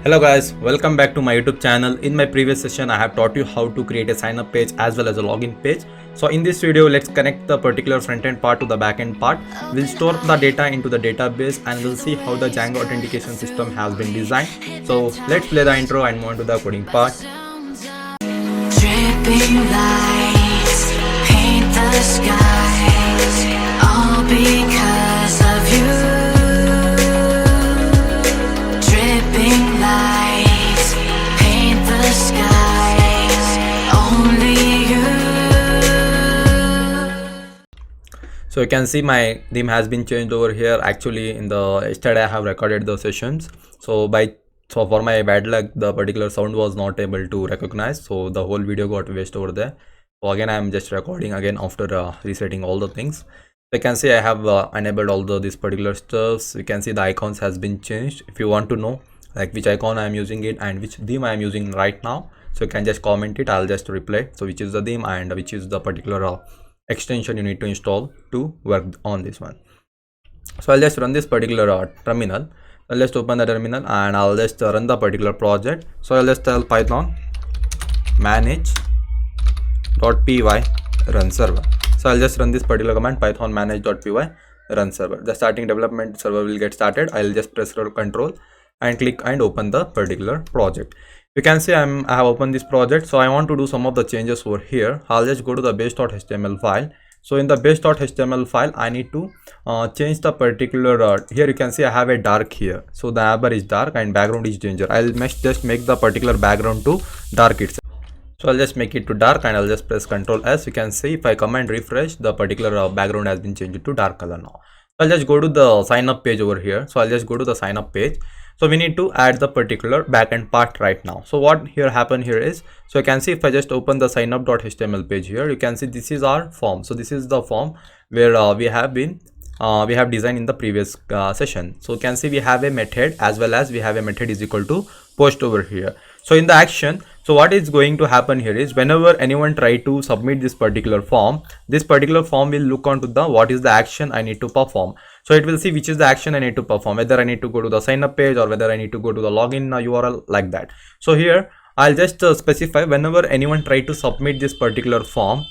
Hello guys, welcome back to my YouTube channel. In my previous session, I have taught you how to create a sign up page as well as a login page. So in this video, let's connect the particular front-end part to the back-end part. We'll store the data into the database and we'll see how the Django authentication system has been designed. So let's play the intro and move on to the coding part. Dripping lights paint the skies, all because of you. Dripping lights paint the skies, only you. So you can see my theme has been changed over here. Actually, in the yesterday I have recorded the sessions. So for my bad luck, the particular sound was not able to recognize. So the whole video got waste over there. So again, I am just recording again after resetting all the things. So you can see I have enabled all this particular stuff. You can see the icons has been changed. If you want to know like which icon I am using it and which theme I am using right now, so you can just comment it. I'll just reply. So which is the theme and which is the particular extension you need to install to work on this one. So I'll just run this particular terminal. I'll just open the terminal and I'll just run the particular project. So I'll just tell Python manage.py run server. So I'll just run this particular command, Python manage.py run server. The starting development server will get started. I'll just press control and click and open the particular project. You can see I have opened this project. So I want to do some of the changes over here. I'll just go to the base.html file. So in the base.html file, I need to change the particular here you can see I have a dark here. So the neighbor is dark and background is ginger. I'll just make the particular background to dark itself. So I'll just make it to dark and I'll just press Ctrl S. You can see if I come and refresh, the particular background has been changed to dark color now. I'll just go to the sign up page over here. So I'll just go to the sign up page. So we need to add the particular backend part right now. So what here happened here is, so you can see if I just open the signup.html page here, you can see this is our form. So this is the form where we have designed in the previous session. So you can see we have a method as well as we have a method is equal to post over here. So in the action, so what is going to happen here is whenever anyone try to submit this particular form will look onto the what is the action I need to perform. So it will see which is the action I need to perform, whether I need to go to the sign up page or whether I need to go to the login URL like that. So here I'll just specify whenever anyone try to submit this particular form.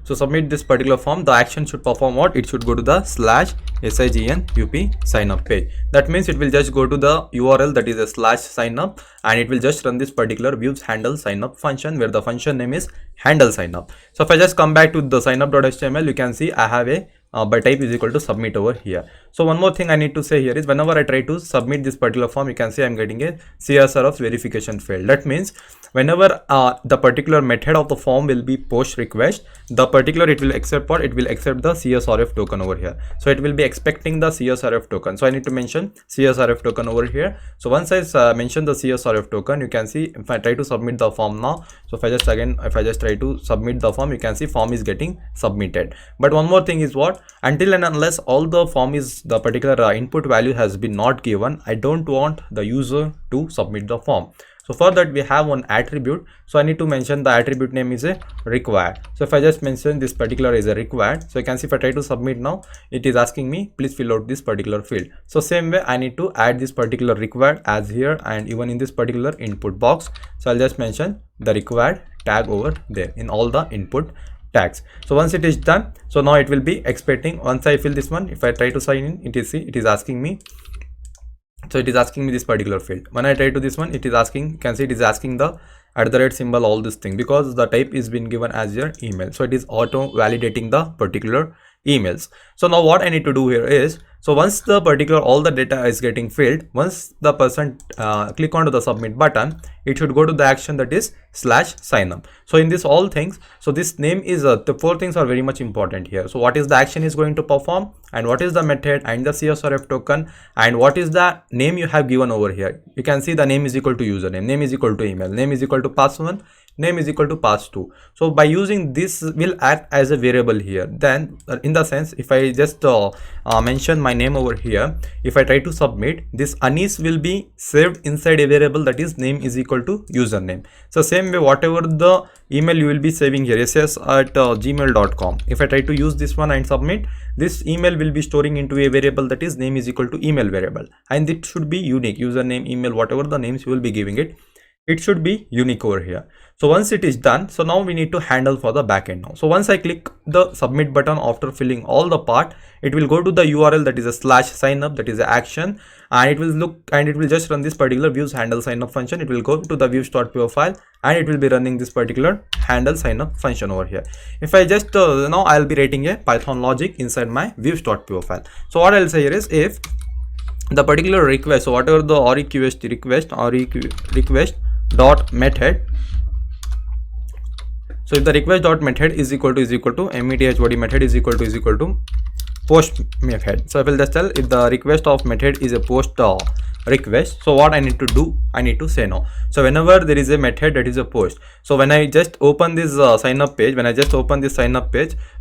So submit this particular form, the action should perform what? It should go to the /signup sign up page. That means it will just go to the URL that is a /signup and it will just run this particular views handle signup function where the function name is handle signup. So if I just come back to the signup.html, you can see I have a by type is equal to submit over here. So one more thing I need to say here is whenever I try to submit this particular form, you can see I'm getting a CSR of verification failed. That means whenever the particular method of the form will be post request, the particular it will accept what? It will accept the CSRF token over here. So it will be expecting the CSRF token. So I need to mention CSRF token over here. So once I mention the CSRF token, you can see if I try to submit the form now. So if I just try to submit the form, you can see form is getting submitted. But one more thing is what? Until and unless all the form is the particular input value has been not given, I don't want the user to submit the form. So for that we have one attribute. So I need to mention the attribute name is a required. So if I just mention this particular is a required, so you can see if I try to submit now, it is asking me please fill out this particular field. So same way I need to add this particular required as here and even in this particular input box. So I'll just mention the required tag over there in all the input tags. So once it is done, so now it will be expecting once I fill this one, if I try to sign in, it is asking me. So it is asking me this particular field. When I try to this one, it is asking, you can see it is asking the @ symbol, all this thing, because the type is been given as your email. So it is auto validating the particular emails. So now what I need to do here is, so once the particular all the data is getting filled, once the person click onto the submit button, it should go to the action that is /signup. So in this all things, so this name is the four things are very much important here. So what is the action is going to perform and what is the method and the CSRF token and what is the name you have given over here. You can see the name is equal to username, name is equal to email, name is equal to password, name is equal to pass2. So by using this will act as a variable here. Then in the sense, if I just mention my name over here, if I try to submit, this Anis will be saved inside a variable that is name is equal to username. So same way, whatever the email you will be saving here, ss@gmail.com, if I try to use this one and submit, this email will be storing into a variable that is name is equal to email variable, and it should be unique. Username, email, whatever the names you will be giving it, it should be unique over here. So once it is done, so now we need to handle for the backend now. So once I click the submit button after filling all the part, it will go to the URL that is a /signup, that is a action, and it will look and it will just run this particular views handle signup function. It will go to the views.py file and it will be running this particular handle signup function over here. If I just now I'll be writing a Python logic inside my views.py file. So what I'll say here is, if the particular request, so whatever the request dot method, so if the request dot method is equal to method method is equal to post method. So I will just tell if the request of method is a post request, so what I need to do, I need to say no. So whenever there is a method that is a post, so when I just open this sign up page,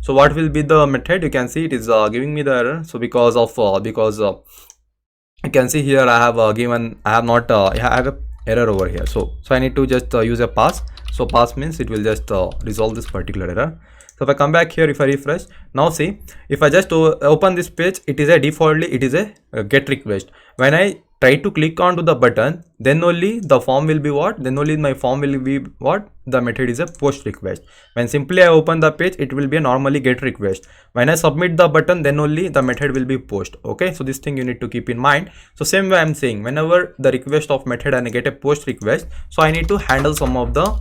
so what will be the method? You can see it is giving me the error. So because you can see here I have I have a error over here. So I need to just use a pass. So pass means it will just resolve this particular error. So if I come back here, if I refresh, now see, if I just open this page, it is a defaultly, it is a get request. When I try to click onto the button, then only the form will be what? Then only my form will be what? The method is a post request. When simply I open the page, it will be a normally get request. When I submit the button, then only the method will be post. Okay, so this thing you need to keep in mind. So same way I'm saying, whenever the request of method and I get a post request, so I need to handle some of the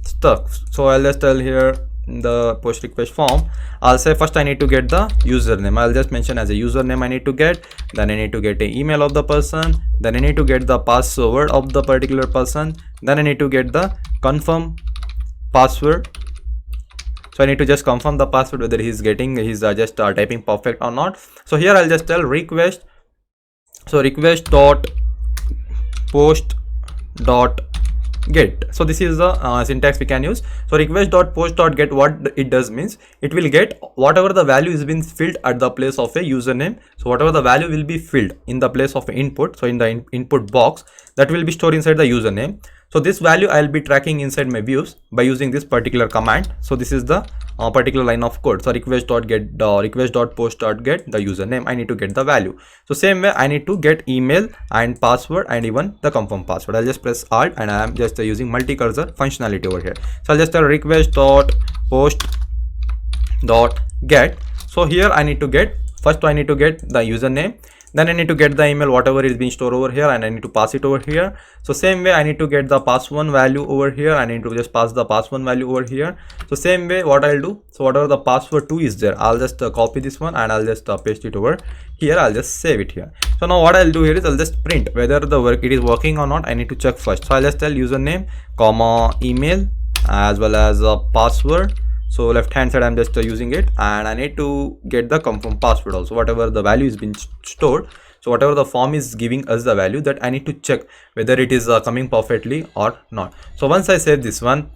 stuff. So I'll just tell here the post request form, I'll say first I need to get the username. I'll just mention as a username I need to get, then I need to get an email of the person, then I need to get the password of the particular person, then I need to get the confirm password. So I need to just confirm the password whether he's just typing perfect or not. So here I'll just tell request, so request dot post dot get. So this is the syntax we can use. So request dot post dot get, what it does means, it will get whatever the value is been filled at the place of a username. So whatever the value will be filled in the place of input, so in the input box, that will be stored inside the username. So this value I'll be tracking inside my views by using this particular command. So this is the particular line of code. So request dot post dot get the username, I need to get the value. So same way I need to get email and password and even the confirm password. I'll just press alt and I am just using multi-cursor functionality over here. So I'll just tell request dot post dot get. So here I need to get, first I need to get the username, then I need to get the email whatever is being stored over here and I need to pass it over here. So same way I need to get the pass1 value over here, I need to just pass the pass1 value over here. So same way what I'll do, so whatever the password 2 is there, I'll just copy this one and I'll just paste it over here. I'll just save it here. So now what I'll do here is I'll just print whether it is working or not. I need to check first. So I'll just tell username comma email as well as a password. So left hand side I'm just using it, and I need to get the confirm password also, whatever the value is being stored. So whatever the form is giving us the value, that I need to check whether it is coming perfectly or not. So once I save this one,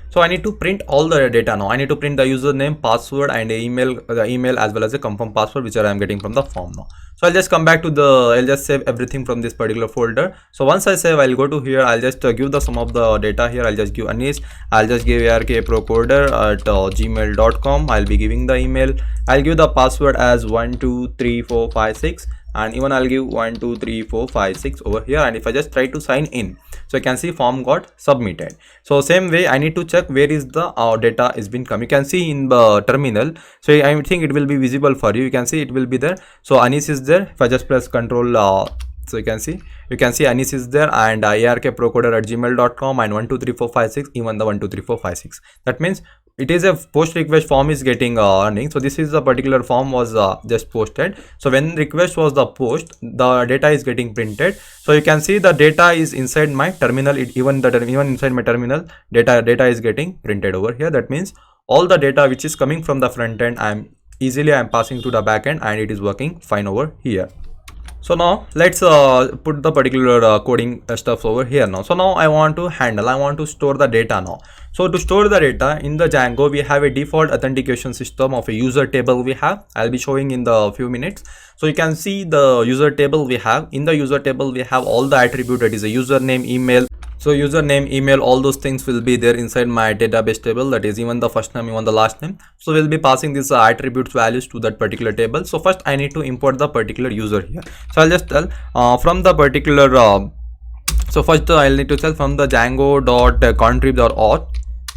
so I need to print all the data now. I need to print the username, password and the email as well as a confirm password which I am getting from the form now. So I'll just come back to I'll just save everything from this particular folder. So once I save, I'll go to here, I'll just give the some of the data here. I'll just give Anis, I'll just give arkprocoder@gmail.com. I'll be giving the email, I'll give the password as 123456, and even I'll give 123456 over here. And if I just try to sign in, so you can see form got submitted. So same way I need to check where is the data is been come. You can see in the terminal, so I think it will be visible for you. You can see it will be there. So Anis is there. If I just press control, so you can see Anis is there, and arkprocoder@gmail.com and 123456, even the 123456. That means it is a post request form is getting running. So this is the particular form was just posted. So when request was the post, the data is getting printed. So you can see the data is inside my terminal. Even inside my terminal, data is getting printed over here. That means all the data which is coming from the front end, I'm passing to the back end, and it is working fine over here. So now let's put the particular coding stuff over here now. So now I want to store the data now. So to store the data in the Django, we have a default authentication system of a user table we have. I'll be showing in the few minutes. So you can see the user table we have. In the user table, we have all the attribute, that is a username, email. So username, email, all those things will be there inside my database table, that is even the first name, even the last name. So we'll be passing these attributes values to that particular table. So first I need to import the particular user here. So I'll just tell from the particular so first I'll need to tell from the django.contrib.auth.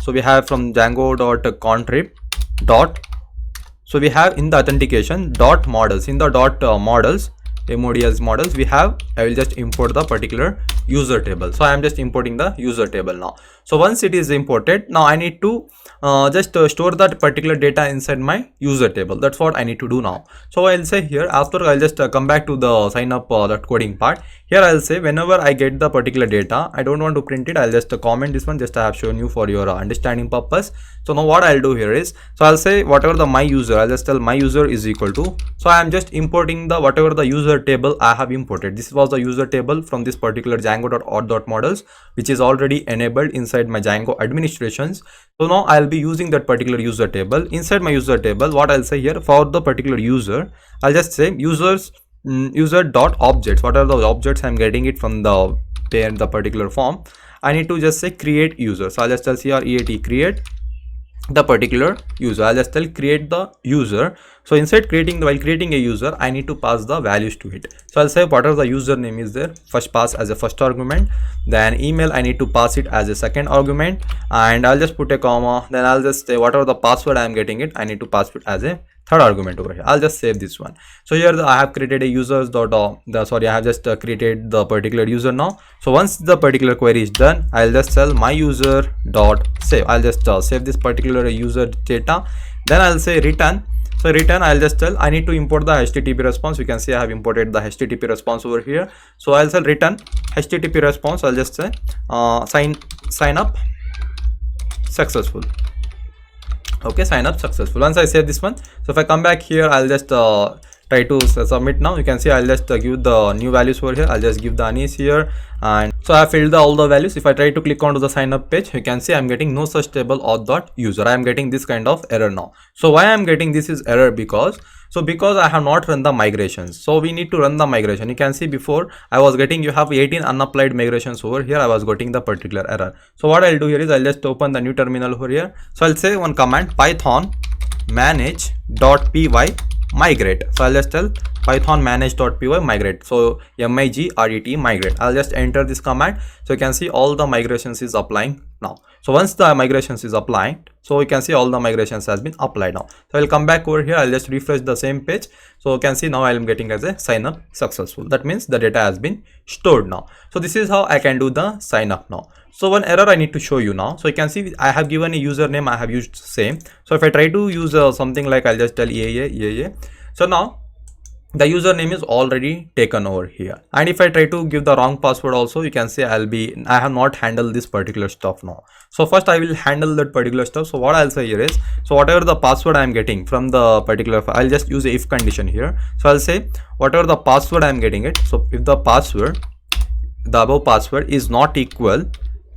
So we have from django.contrib. So we have in the authentication dot models. In the dot models, mods models, we have, I will just import the particular user table. So I am just importing the user table now. So once it is imported, now I need to just store that particular data inside my user table. That's what I need to do now. So I'll say here, after I'll just come back to the sign up that coding part. Here I'll say whenever I get the particular data, I don't want to print it, I'll just comment this one, just I have shown you for your understanding purpose. So now what I'll do here is, so I'll say whatever the my user, I'll just tell my user is equal to, so I am just importing the whatever the user table I have imported. This was the user table from this particular django.auth.models, which is already enabled inside my Django administrations. So now I'll be using that particular user table. Inside my user table, what I'll say here, for the particular user, I'll just say users user dot objects. What are the objects I'm getting it from the parent, the particular form. I need to just say create user. So I'll just tell creat create the particular user. I'll just tell create the user. So inside while creating a user, I need to pass the values to it. So I'll say whatever the username is there, first pass as a first argument, then email I need to pass it as a second argument, and I'll just put a comma, then I'll just say whatever the password I am getting it, I need to pass it as a third argument over here. I'll just save this one. So here I have created a users dot I have just created the particular user now. So once the particular query is done, I'll just tell my user dot save. I'll just save this particular user data. Then I'll say return. So return, I'll just tell I need to import the HTTP response. You can see I have imported the HTTP response over here. So I'll say return HTTP response. I'll just say sign up successful. Okay, sign up successful. Once I save this one, so if I come back here, I'll just try to submit now. You can see I'll just give the new values over here. I'll just give the Anis here, and so I filled all the values. If I try to click onto the sign up page, you can see I'm getting no such table auth.user. I am getting this kind of error now. So why I'm getting this is error because I have not run the migrations. So we need to run the migration. You can see before I was getting, you have 18 unapplied migrations over here. I was getting the particular error. So what I'll do here is I'll just open the new terminal over here. So I'll say one command python manage.py migrate. So I'll just tell python manage.py migrate. So migrate migrate. I'll just enter this command. So you can see all the migrations is applying now. So once the migrations is applying, so you can see all the migrations has been applied now. So I'll come back over here. I'll just refresh the same page. So you can see now I am getting as a sign up successful. That means the data has been stored now. So this is how I can do the sign up now. So one error I need to show you now. So you can see I have given a username, I have used same. So if I try to use something like, I'll just tell yeah. So now the username is already taken over here, and if I try to give the wrong password also, you can see I have not handled this particular stuff now. So first I will handle that particular stuff. So what I'll say here is, so whatever the password I am getting from the particular, I'll just use a if condition here. So I'll say whatever the password I am getting it, so if the above password is not equal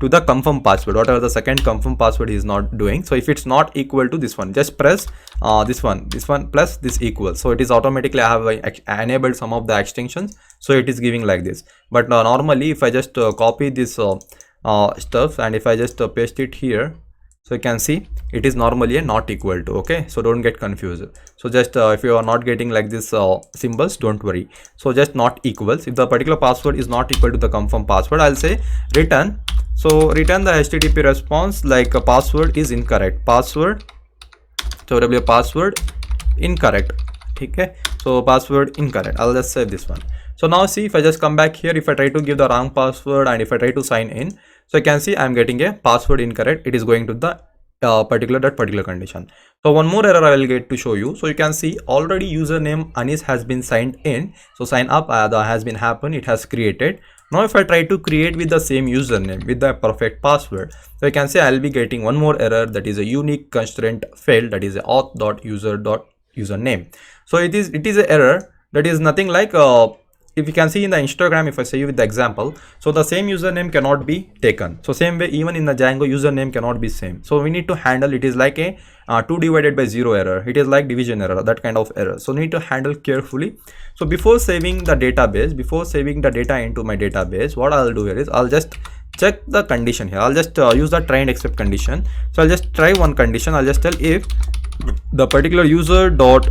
to the confirm password, whatever the second confirm password is not doing. So if it's not equal to this one, just press this one plus this equals. So it is automatically, I have enabled some of the extensions, so it is giving like this. But normally if I just copy this stuff, and if I just paste it here, so you can see it is normally a not equal to. Okay, so don't get confused. So just if you are not getting like this symbols, don't worry. So just not equals, if the particular password is not equal to the confirm password, I'll say return. So return the HTTP response like a password is incorrect, password incorrect. Okay, so password incorrect. I'll just save this one. So now see, if I just come back here, if I try to give the wrong password and if I try to sign in, so you can see I'm getting a password incorrect. It is going to the particular condition. So one more error I will get to show you. So you can see already username Anis has been signed in. So sign up has been happened, it has created. Now if I try to create with the same username with the perfect password, so you can see I'll be getting one more error, that is a unique constraint failed, that is a auth.user.username. So it is an error that is nothing like if you can see in the Instagram, if I say you with the example, so the same username cannot be taken. So same way, even in the Django, username cannot be same. So we need to handle it is like a 2 divided by 0 error. It is like division error, that kind of error. So need to handle carefully. So before saving the database, before saving the data into my database, what I'll do here is I'll just check the condition here. I'll just use the try and except condition. So I'll just try one condition. I'll just tell if the particular user dot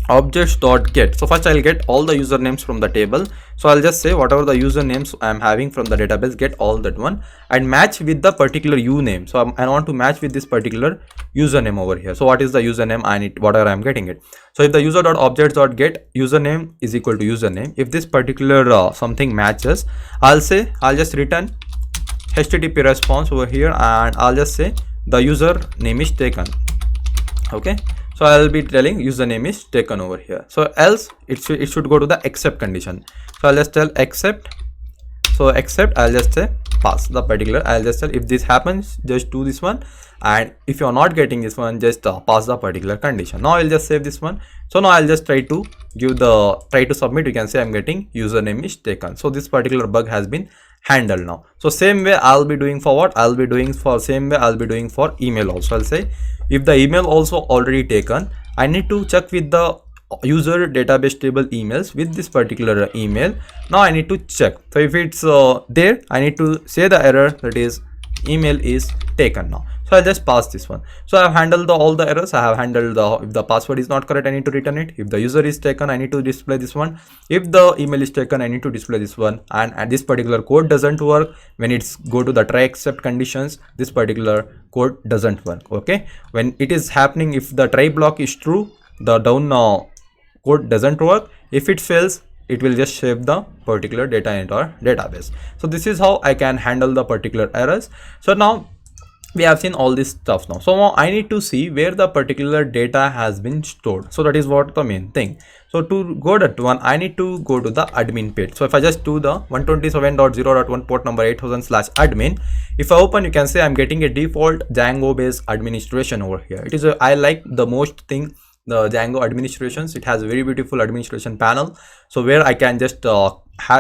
objects dot get. So first I'll get all the usernames from the table. So I'll just say whatever the usernames I'm having from the database, get all that one and match with the particular uname. So I want to match with this particular username over here. So what is the username? I need whatever I'm getting it. So if the user dot objects dot get username is equal to username, if this particular something matches, I'll just return HTTP response over here, and I'll just say the user name is taken. Okay, so I'll be telling username is taken over here. So else it should go to the except condition. So I'll just tell except. So except, I'll just say pass the particular. I'll just tell if this happens, just do this one, and if you're not getting this one, just pass the particular condition. Now I'll just save this one. So now I'll just try to submit. You can say I'm getting username is taken. So this particular bug has been handled now. So same way I'll be doing for what? I'll be doing for same way I'll be doing for email also. I'll say if the email also already taken, I need to check with the user database table emails with this particular email. Now I need to check. So if it's there, I need to say the error, that is email is taken now. So I'll just pass this one. So I have handled all the errors. I have handled if the password is not correct, I need to return it. If the user is taken, I need to display this one. If the email is taken, I need to display this one. And this particular code doesn't work when it's go to the try except conditions. This particular code doesn't work. Okay, when it is happening, if the try block is true, the down code doesn't work. If it fails, it will just save the particular data into our database. So this is how I can handle the particular errors. So now we have seen all this stuff now. So now I need to see where the particular data has been stored. So that is what the main thing. So to go that one, I need to go to the admin page. So if I just do the 127.0.1 port number 8000/admin, if I open, you can say I'm getting a default Django based administration over here. It is I like the most thing, the Django administrations. It has a very beautiful administration panel. So where I can just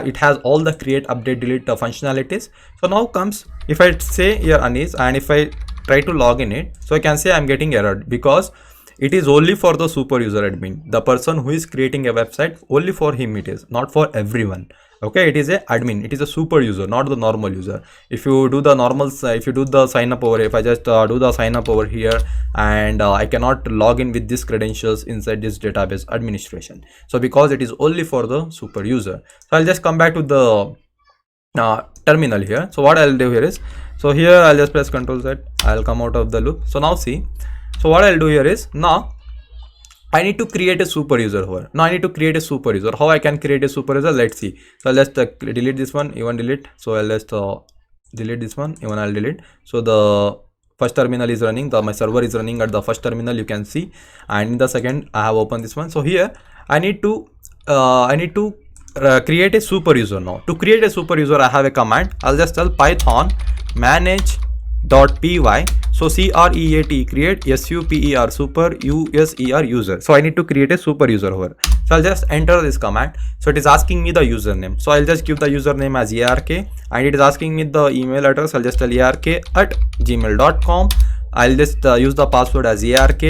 it has all the create, update, delete functionalities. So now comes, if I say here Anis, and if I try to log in it, so I can say I'm getting error because it is only for the super user admin, the person who is creating a website. Only for him it is, not for everyone. Okay, it is a admin, it is a super user, not the normal user. If you do the normal, if you do the sign up over here, if I just do the sign up over here, and I cannot log in with these credentials inside this database administration. So because it is only for the super user. So I'll just come back to the terminal here. So what I'll do here is, so here I'll just press Ctrl Z, I'll come out of the loop. So now see, so what I'll do here is, now I need to create a super user here. Now I need to create a super user. How I can create a super user? Let's see. So I'll just delete this one, even delete. So I'll just delete this one, even I'll delete. So the first terminal is running, my server is running at the first terminal, you can see, and in the second I have opened this one. So here I need to create a super user. Now to create a super user, I have a command. I'll just tell python manage.py. So create, create super super user. So I need to create a super user here. So I'll just enter this command. So it is asking me the username. So I'll just give the username as ARK, and it is asking me the email address. I'll just tell ark@gmail.com. I'll just use the password as ARK,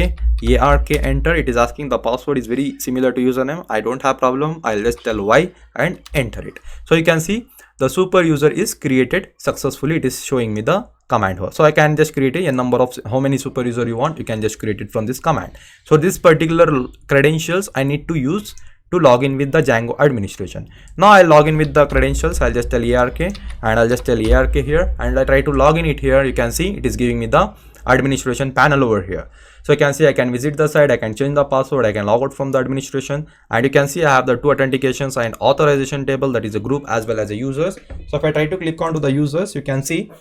enter. It is asking the password is very similar to username. I don't have problem. I'll just tell Y and enter it. So you can see the super user is created successfully. It is showing me the command here. So I can just create a number of how many super user you want. You can just create it from this command. So this particular credentials I need to use to log in with the Django administration. Now I'll log in with the credentials. I'll just tell ARK, and I'll just tell ARK here, and I try to log in it here. You can see it is giving me the administration panel over here. So you can see I can visit the site, I can change the password, I can log out from the administration, and you can see I have the 2 authentications and authorization table, that is a group as well as a users. So if I try to click onto the users, you can see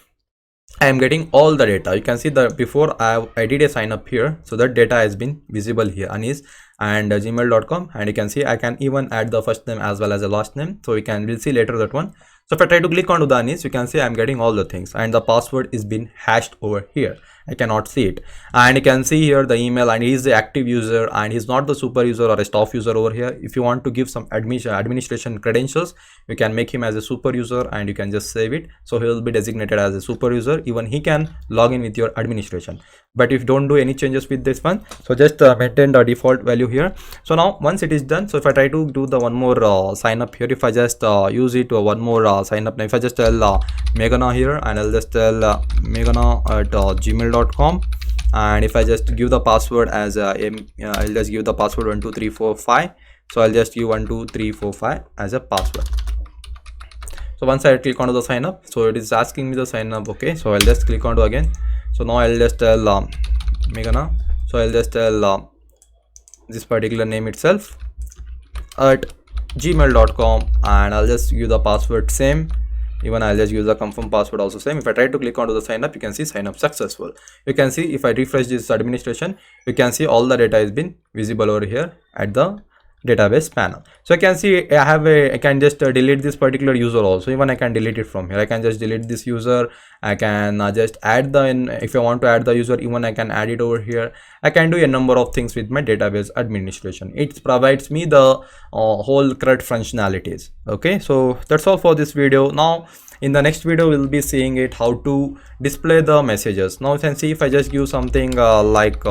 I am getting all the data. You can see that before I did a sign up here, so that data has been visible here, Anis and gmail.com, and you can see I can even add the first name as well as the last name. So we'll see later that one. So if I try to click on Udani's, you can see I'm getting all the things, and the password is been hashed over here. I cannot see it, and you can see here the email, and he's the active user, and he's not the super user or a staff user over here. If you want to give some administration credentials, you can make him as a super user, and you can just save it, so he will be designated as a super user. Even he can log in with your administration. But if you don't do any changes with this one, so just maintain the default value here. So now once it is done, so if I try to do the one more sign up here, if I just use it one more sign up, now if I just tell Meghana here, and I'll just tell Meghana at gmail.com, and if I just give the password as I'll just give the password 12345. So I'll just give 12345 as a password. So once I click onto the sign up, so it is asking me the sign up. Okay, so I'll just click onto again. So now I'll just tell Meghana, so I'll just tell this particular name itself at gmail.com, and I'll just give the password same. Even I'll just use the confirm password also same. If I try to click onto the sign up, you can see sign up successful. You can see if I refresh this administration, you can see all the data has been visible over here at the database panel. So I can see I can just delete this particular user also. Even I can delete it from here. I can just delete this user. I can just add if I want to add the user, even I can add it over here. I can do a number of things with my database administration. It provides me the whole CRUD functionalities. Okay, so that's all for this video. Now in the next video we'll be seeing it how to display the messages. Now you can see if I just give something like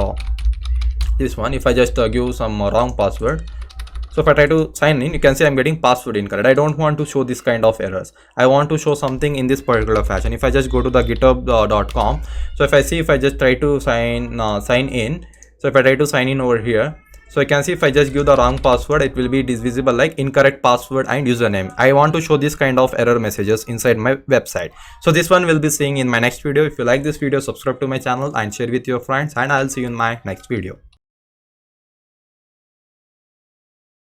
this one, if I just give some wrong password. So if I try to sign in, you can see I'm getting password incorrect. I don't want to show this kind of errors. I want to show something in this particular fashion. If I just go to the github.com, so if I just try to sign in, so if I try to sign in over here, so you can see if I just give the wrong password, it will be visible like incorrect password and username. I want to show this kind of error messages inside my website. So this one will be seeing in my next video. If you like this video, subscribe to my channel and share with your friends, and I'll see you in my next video.